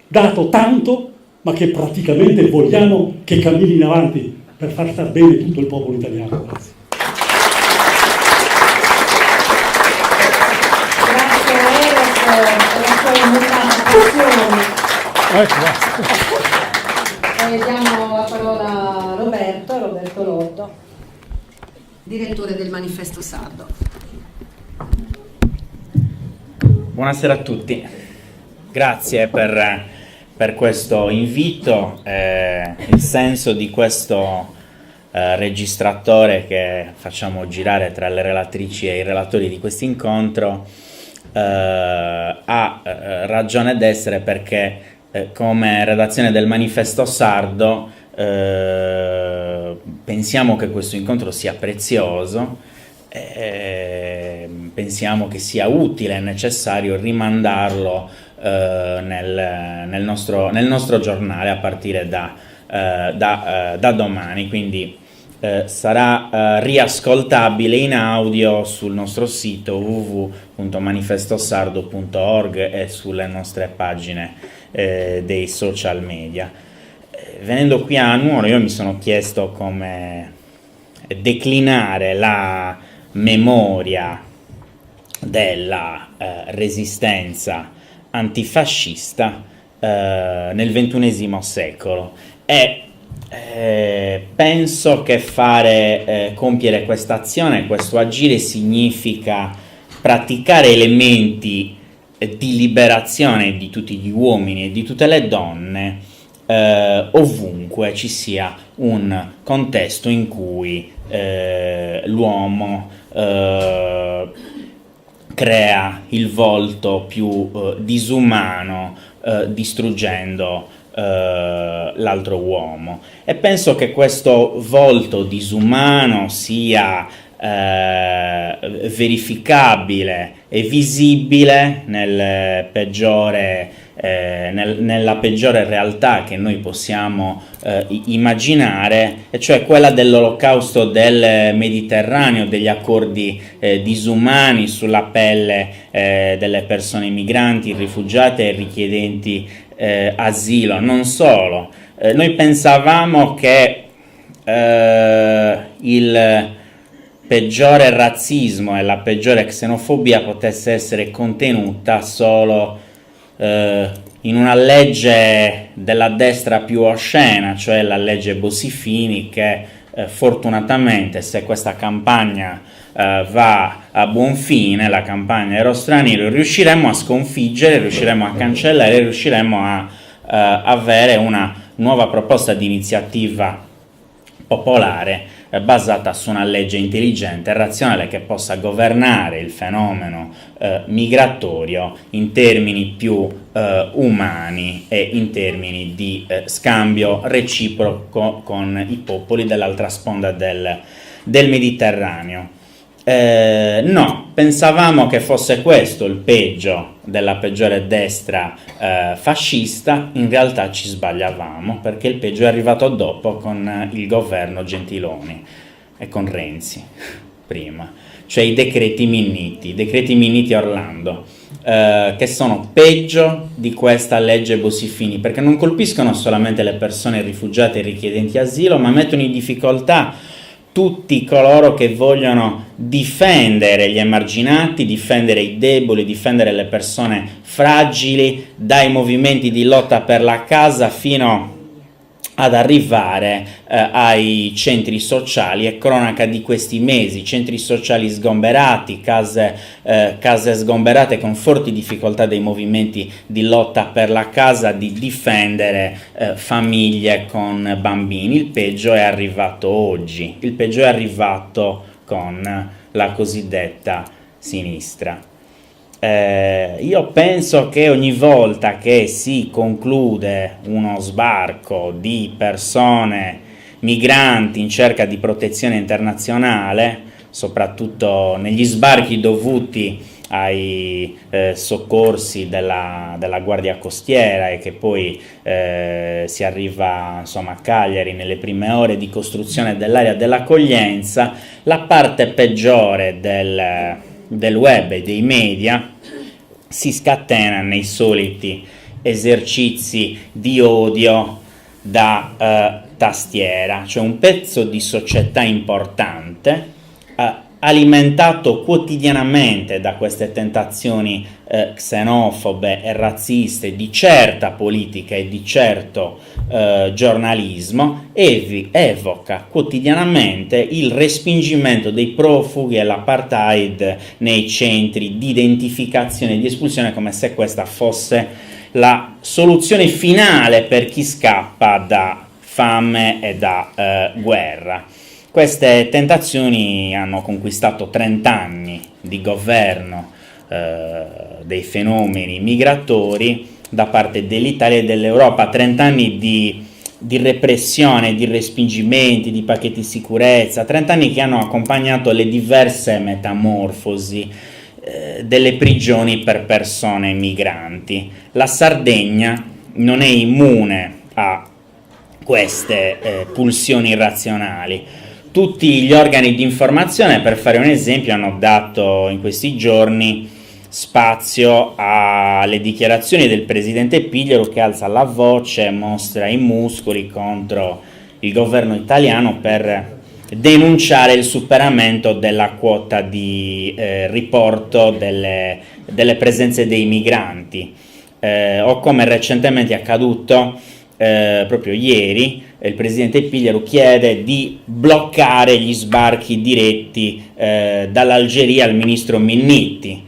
dato tanto, ma che praticamente vogliamo che cammini in avanti per far star bene tutto il popolo italiano. Grazie. Grazie Eric per la sua immutata passione. Diamo la parola a Roberto Lotto, direttore del Manifesto Sardo. Buonasera a tutti, grazie per questo invito. Il senso di questo registratore che facciamo girare tra le relatrici e i relatori di questo incontro ha ragione d'essere, perché come redazione del Manifesto Sardo pensiamo che questo incontro sia prezioso, pensiamo che sia utile e necessario rimandarlo nel nostro giornale a partire da domani, quindi sarà riascoltabile in audio sul nostro sito www.manifestosardo.org e sulle nostre pagine dei social media. Venendo qui a Nuoro, io mi sono chiesto come declinare la memoria della resistenza antifascista nel XXI secolo, e penso che compiere questa azione, questo agire, significa praticare elementi di liberazione di tutti gli uomini e di tutte le donne ovunque ci sia un contesto in cui l'uomo crea il volto più disumano, distruggendo l'altro uomo. E penso che questo volto disumano sia verificabile e visibile nella peggiore realtà che noi possiamo immaginare, e cioè quella dell'olocausto del Mediterraneo, degli accordi disumani sulla pelle delle persone migranti, rifugiate e richiedenti asilo. Non solo, noi pensavamo che il peggiore razzismo e la peggiore xenofobia potesse essere contenuta solo in una legge della destra più oscena, cioè la legge Bossi-Fini, che fortunatamente, se questa campagna va a buon fine, la campagna Ero straniero, riusciremo a sconfiggere, riusciremo a cancellare, riusciremo a avere una nuova proposta di iniziativa popolare basata su una legge intelligente e razionale che possa governare il fenomeno migratorio in termini più umani e in termini di scambio reciproco con i popoli dell'altra sponda del Mediterraneo. No, pensavamo che fosse questo il peggio della peggiore destra fascista. In realtà ci sbagliavamo, perché il peggio è arrivato dopo con il governo Gentiloni e con Renzi prima. cioè i decreti Minniti Orlando, che sono peggio di questa legge Bossi-Fini, perché non colpiscono solamente le persone rifugiate e richiedenti asilo, ma mettono in difficoltà tutti coloro che vogliono difendere gli emarginati, difendere i deboli, difendere le persone fragili, dai movimenti di lotta per la casa fino ad arrivare ai centri sociali. È cronaca di questi mesi, centri sociali sgomberati, case sgomberate con forti difficoltà dei movimenti di lotta per la casa, di difendere famiglie con bambini. Il peggio è arrivato oggi, il peggio è arrivato con la cosiddetta sinistra. Io penso che ogni volta che si conclude uno sbarco di persone migranti in cerca di protezione internazionale, soprattutto negli sbarchi dovuti ai soccorsi della Guardia Costiera, e che poi si arriva insomma a Cagliari nelle prime ore di costruzione dell'area dell'accoglienza, la parte peggiore del web e dei media si scatena nei soliti esercizi di odio da tastiera, cioè un pezzo di società importante alimentato quotidianamente da queste tentazioni xenofobe e razziste di certa politica e di certo giornalismo, evoca quotidianamente il respingimento dei profughi e l'apartheid nei centri di identificazione e di espulsione, come se questa fosse la soluzione finale per chi scappa da fame e da guerra. Queste tentazioni hanno conquistato 30 anni di governo dei fenomeni migratori da parte dell'Italia e dell'Europa, 30 anni di repressione, di respingimenti, di pacchetti di sicurezza, 30 anni che hanno accompagnato le diverse metamorfosi delle prigioni per persone migranti. La Sardegna non è immune a queste pulsioni irrazionali. Tutti gli organi di informazione, per fare un esempio, hanno dato in questi giorni spazio alle dichiarazioni del presidente Pigliero, che alza la voce e mostra i muscoli contro il governo italiano per denunciare il superamento della quota di riporto delle presenze dei migranti, o come recentemente è accaduto proprio ieri, il presidente Pigliero chiede di bloccare gli sbarchi diretti dall'Algeria al ministro Minniti.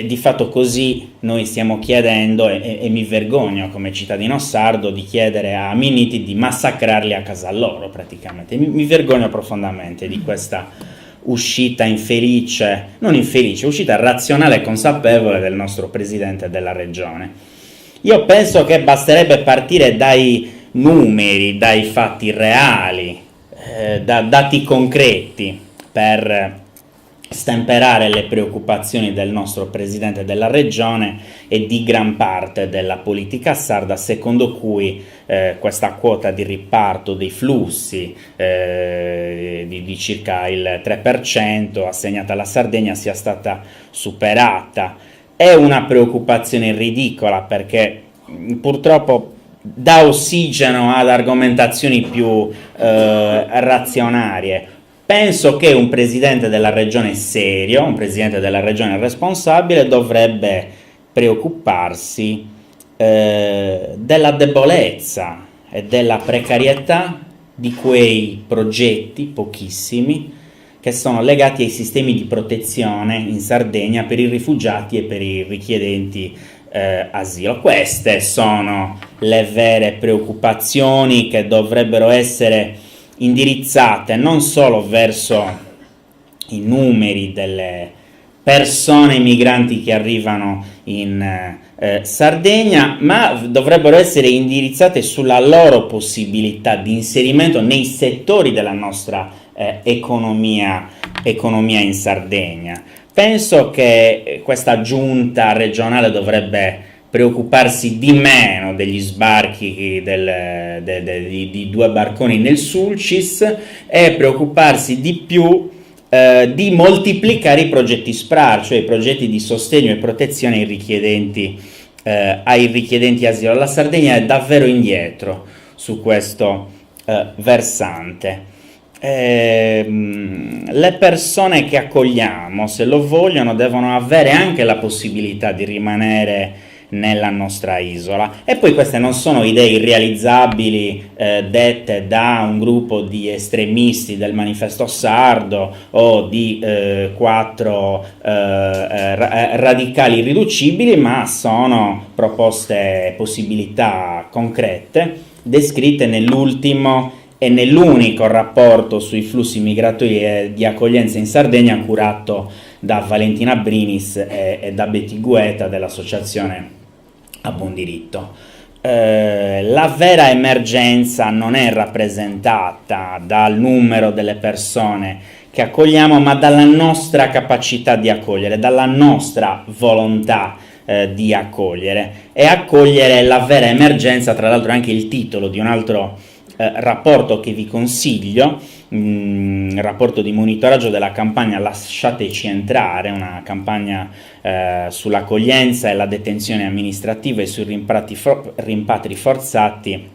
Di fatto così noi stiamo chiedendo, e mi vergogno come cittadino sardo, di chiedere a Minniti di massacrarli a casa loro praticamente. Mi vergogno profondamente di questa uscita uscita razionale e consapevole del nostro presidente della regione. Io penso che basterebbe partire dai numeri, dai fatti reali, da dati concreti per stemperare le preoccupazioni del nostro presidente della regione e di gran parte della politica sarda, secondo cui questa quota di riparto dei flussi di circa il 3% assegnata alla Sardegna sia stata superata. È una preoccupazione ridicola, perché purtroppo dà ossigeno ad argomentazioni più razionarie. Penso che un presidente della regione serio, un presidente della regione responsabile, dovrebbe preoccuparsi della debolezza e della precarietà di quei progetti, pochissimi, che sono legati ai sistemi di protezione in Sardegna per i rifugiati e per i richiedenti asilo. Queste sono le vere preoccupazioni che dovrebbero essere indirizzate non solo verso i numeri delle persone migranti che arrivano in Sardegna, ma dovrebbero essere indirizzate sulla loro possibilità di inserimento nei settori della nostra economia in Sardegna. Penso che questa giunta regionale dovrebbe preoccuparsi di meno degli sbarchi di 2 barconi nel Sulcis e preoccuparsi di più di moltiplicare i progetti SPRAR, cioè i progetti di sostegno e protezione ai richiedenti asilo. La Sardegna è davvero indietro su questo versante. Le persone che accogliamo, se lo vogliono, devono avere anche la possibilità di rimanere nella nostra isola. E poi queste non sono idee irrealizzabili dette da un gruppo di estremisti del Manifesto Sardo o di quattro radicali irriducibili, ma sono proposte, possibilità concrete descritte nell'ultimo e nell'unico rapporto sui flussi migratori e di accoglienza in Sardegna curato da Valentina Brinis e da Betty Guetta dell'associazione A Buon Diritto. La vera emergenza non è rappresentata dal numero delle persone che accogliamo, ma dalla nostra capacità di accogliere, dalla nostra volontà di accogliere. E accogliere è la vera emergenza, tra l'altro è anche il titolo di un altro rapporto che vi consiglio, rapporto di monitoraggio della campagna Lasciateci entrare, una campagna sull'accoglienza e la detenzione amministrativa e sui rimpatri forzati,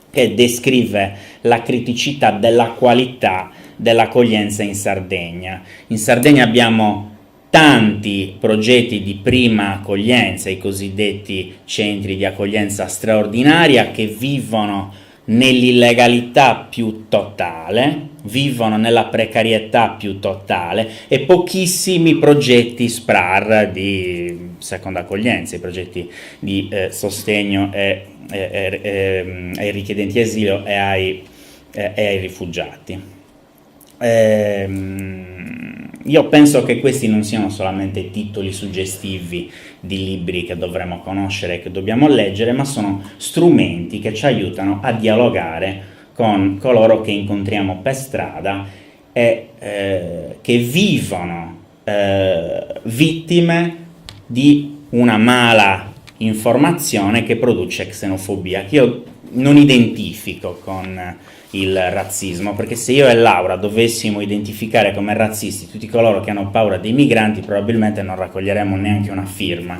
che descrive la criticità della qualità dell'accoglienza in Sardegna. In Sardegna abbiamo tanti progetti di prima accoglienza, i cosiddetti centri di accoglienza straordinaria, che vivono nell'illegalità più totale, vivono nella precarietà più totale, e pochissimi progetti SPRAR di seconda accoglienza, i progetti di sostegno ai richiedenti asilo e ai rifugiati. Io penso che questi non siano solamente titoli suggestivi di libri che dovremmo conoscere e che dobbiamo leggere, ma sono strumenti che ci aiutano a dialogare con coloro che incontriamo per strada e che vivono vittime di una mala informazione che produce xenofobia, che io non identifico con il razzismo, perché se io e Laura dovessimo identificare come razzisti tutti coloro che hanno paura dei migranti, probabilmente non raccoglieremmo neanche una firma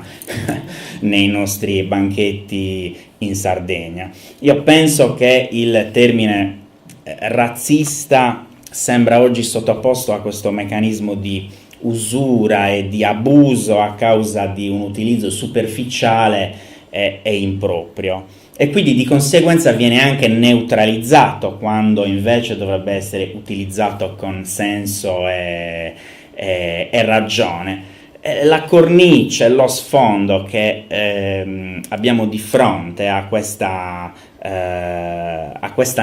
nei nostri banchetti in Sardegna. Io penso che il termine razzista sembra oggi sottoposto a questo meccanismo di usura e di abuso a causa di un utilizzo superficiale e improprio, e quindi di conseguenza viene anche neutralizzato quando invece dovrebbe essere utilizzato con senso e ragione. La cornice, lo sfondo che abbiamo di fronte a questa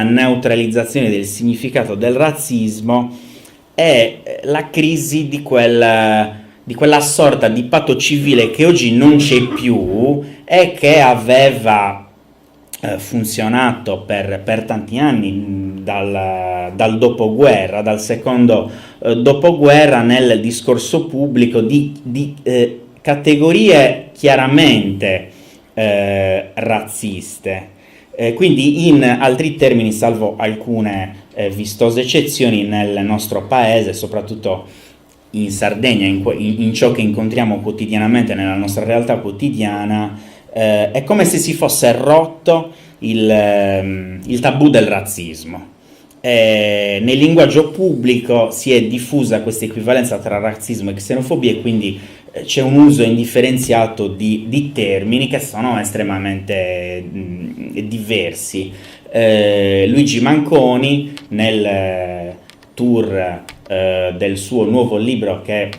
neutralizzazione del significato del razzismo è la crisi di quella sorta di patto civile che oggi non c'è più e che aveva funzionato per tanti anni dal dopoguerra, dal secondo dopoguerra, nel discorso pubblico di categorie chiaramente razziste. Quindi, in altri termini, salvo alcune vistose eccezioni, nel nostro paese, soprattutto in Sardegna, in ciò che incontriamo quotidianamente nella nostra realtà quotidiana, è come se si fosse rotto il tabù del razzismo. Nel linguaggio pubblico si è diffusa questa equivalenza tra razzismo e xenofobia, e quindi c'è un uso indifferenziato di termini che sono estremamente diversi. Luigi Manconi, nel tour del suo nuovo libro che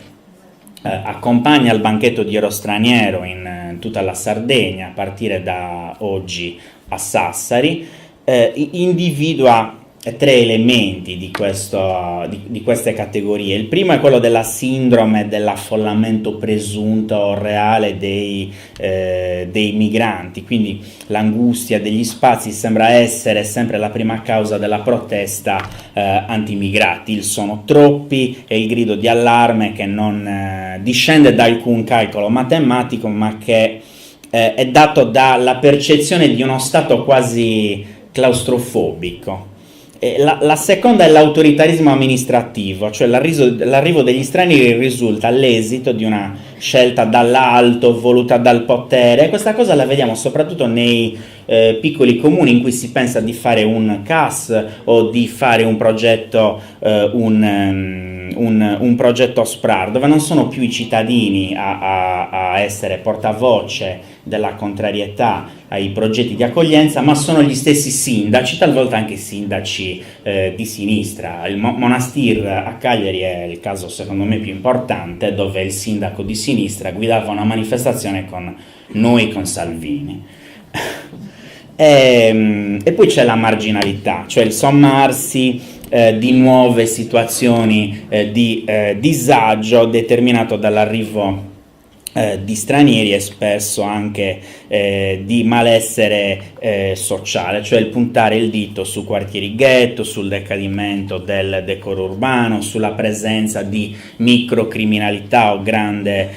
accompagna il banchetto di Ero Straniero in tutta la Sardegna, a partire da oggi a Sassari, individua tre elementi di queste categorie. Il primo è quello della sindrome dell'affollamento presunto o reale dei migranti, quindi l'angustia degli spazi sembra essere sempre la prima causa della protesta antimigrati. Il sono troppi è il grido di allarme che non discende da alcun calcolo matematico, ma che è dato dalla percezione di uno stato quasi claustrofobico. La seconda è l'autoritarismo amministrativo, cioè l'arrivo degli stranieri risulta l'esito di una scelta dall'alto, voluta dal potere. Questa cosa la vediamo soprattutto nei piccoli comuni in cui si pensa di fare un CAS o di fare un progetto, un progetto SPRAR, dove non sono più i cittadini a essere portavoce della contrarietà ai progetti di accoglienza, ma sono gli stessi sindaci, talvolta anche sindaci di sinistra. Il Monastir a Cagliari è il caso secondo me più importante, dove il sindaco di sinistra guidava una manifestazione con Salvini. E poi c'è la marginalità, cioè il sommarsi di nuove situazioni di disagio determinato dall'arrivo di stranieri e spesso anche di malessere sociale, cioè il puntare il dito su quartieri ghetto, sul decadimento del decoro urbano, sulla presenza di microcriminalità o grande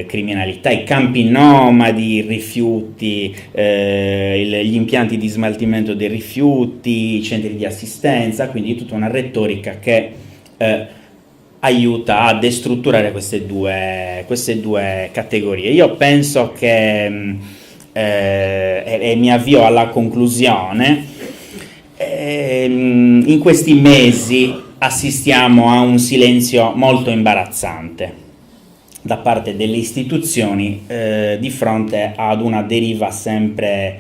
criminalità, i campi nomadi, i rifiuti, gli impianti di smaltimento dei rifiuti, i centri di assistenza, quindi tutta una retorica che aiuta a destrutturare queste due categorie. Io penso che, e mi avvio alla conclusione, in questi mesi assistiamo a un silenzio molto imbarazzante da parte delle istituzioni di fronte ad una deriva sempre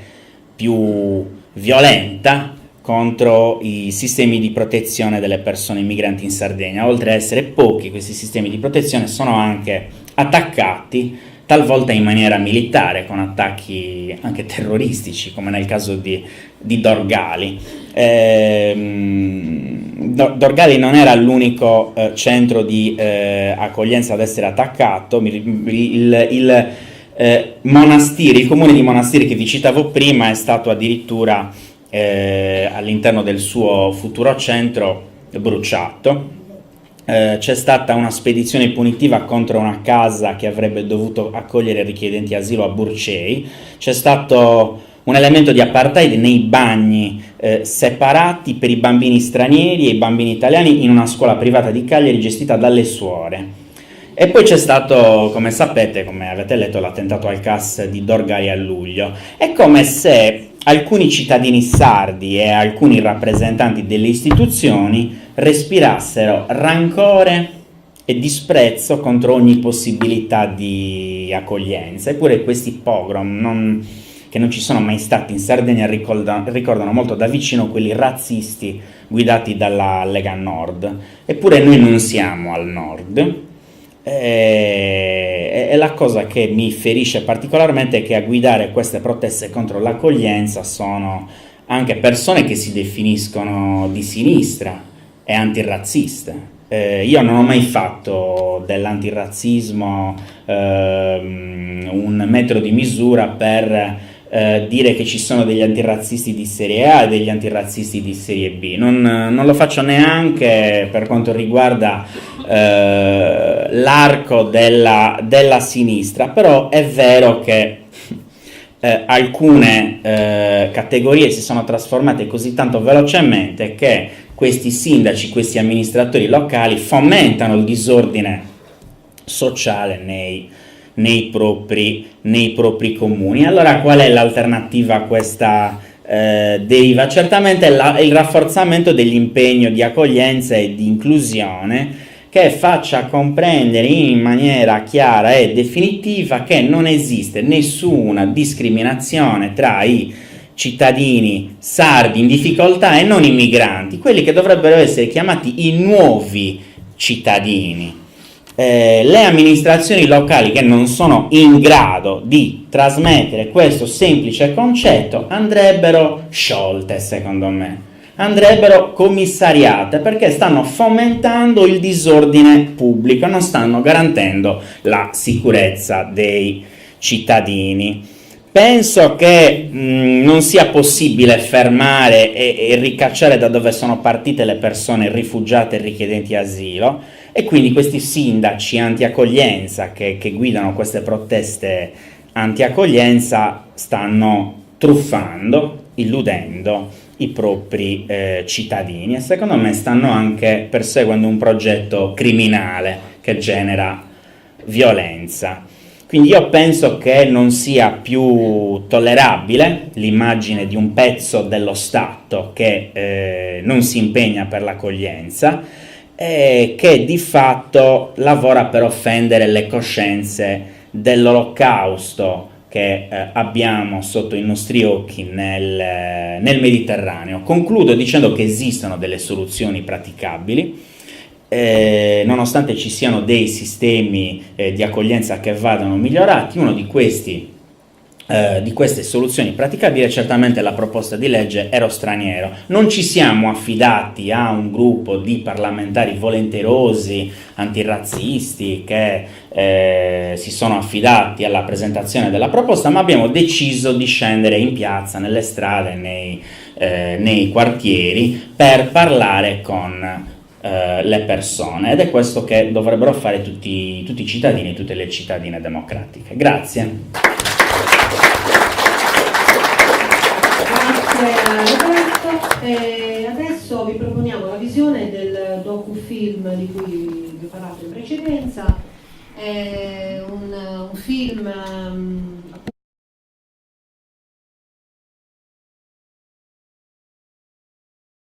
più violenta contro i sistemi di protezione delle persone migranti in Sardegna. Oltre ad essere pochi, questi sistemi di protezione sono anche attaccati, talvolta in maniera militare, con attacchi anche terroristici, come nel caso di Dorgali. Dorgali non era l'unico centro di accoglienza ad essere attaccato. Il comune di Monastiri che vi citavo prima è stato addirittura all'interno del suo futuro centro bruciato. C'è stata una spedizione punitiva contro una casa che avrebbe dovuto accogliere richiedenti asilo a Burcei. C'è stato un elemento di apartheid nei bagni separati per i bambini stranieri e i bambini italiani in una scuola privata di Cagliari gestita dalle suore. E poi c'è stato, come sapete, come avete letto, l'attentato al CAS di Dorgali a luglio. È come se alcuni cittadini sardi e alcuni rappresentanti delle istituzioni respirassero rancore e disprezzo contro ogni possibilità di accoglienza. Eppure questi pogrom, che non ci sono mai stati in Sardegna, ricordano molto da vicino quelli razzisti guidati dalla Lega Nord. Eppure noi non siamo al nord. E la cosa che mi ferisce particolarmente è che a guidare queste proteste contro l'accoglienza sono anche persone che si definiscono di sinistra e antirazziste. Io non ho mai fatto dell'antirazzismo un metro di misura per dire che ci sono degli antirazzisti di serie A e degli antirazzisti di serie B. Non lo faccio neanche per quanto riguarda l'arco della sinistra, però è vero che alcune categorie si sono trasformate così tanto velocemente che questi sindaci, questi amministratori locali fomentano il disordine sociale nei propri comuni. Allora qual è l'alternativa a questa deriva? Certamente il rafforzamento dell'impegno di accoglienza e di inclusione, che faccia comprendere in maniera chiara e definitiva che non esiste nessuna discriminazione tra i cittadini sardi in difficoltà e non i migranti, quelli che dovrebbero essere chiamati i nuovi cittadini. Le amministrazioni locali che non sono in grado di trasmettere questo semplice concetto andrebbero sciolte, secondo me, andrebbero commissariate, perché stanno fomentando il disordine pubblico, non stanno garantendo la sicurezza dei cittadini. Penso che non sia possibile fermare e ricacciare da dove sono partite le persone rifugiate e richiedenti asilo, e quindi questi sindaci anti-accoglienza che guidano queste proteste anti-accoglienza stanno truffando, illudendo i propri cittadini, e secondo me stanno anche perseguendo un progetto criminale che genera violenza. Quindi io penso che non sia più tollerabile l'immagine di un pezzo dello Stato che non si impegna per l'accoglienza e che di fatto lavora per offendere le coscienze dell'olocausto che abbiamo sotto i nostri occhi nel Mediterraneo. Concludo dicendo che esistono delle soluzioni praticabili, nonostante ci siano dei sistemi di accoglienza che vadano migliorati. Uno di queste soluzioni praticabili è certamente la proposta di legge Ero Straniero. Non ci siamo affidati a un gruppo di parlamentari volenterosi, antirazzisti, che si sono affidati alla presentazione della proposta, ma abbiamo deciso di scendere in piazza, nelle strade, nei quartieri, per parlare con le persone, ed è questo che dovrebbero fare tutti i cittadini e tutte le cittadine democratiche. Grazie. Grazie Roberto. E adesso vi proponiamo la visione del docufilm di cui vi ho parlato in precedenza. È un film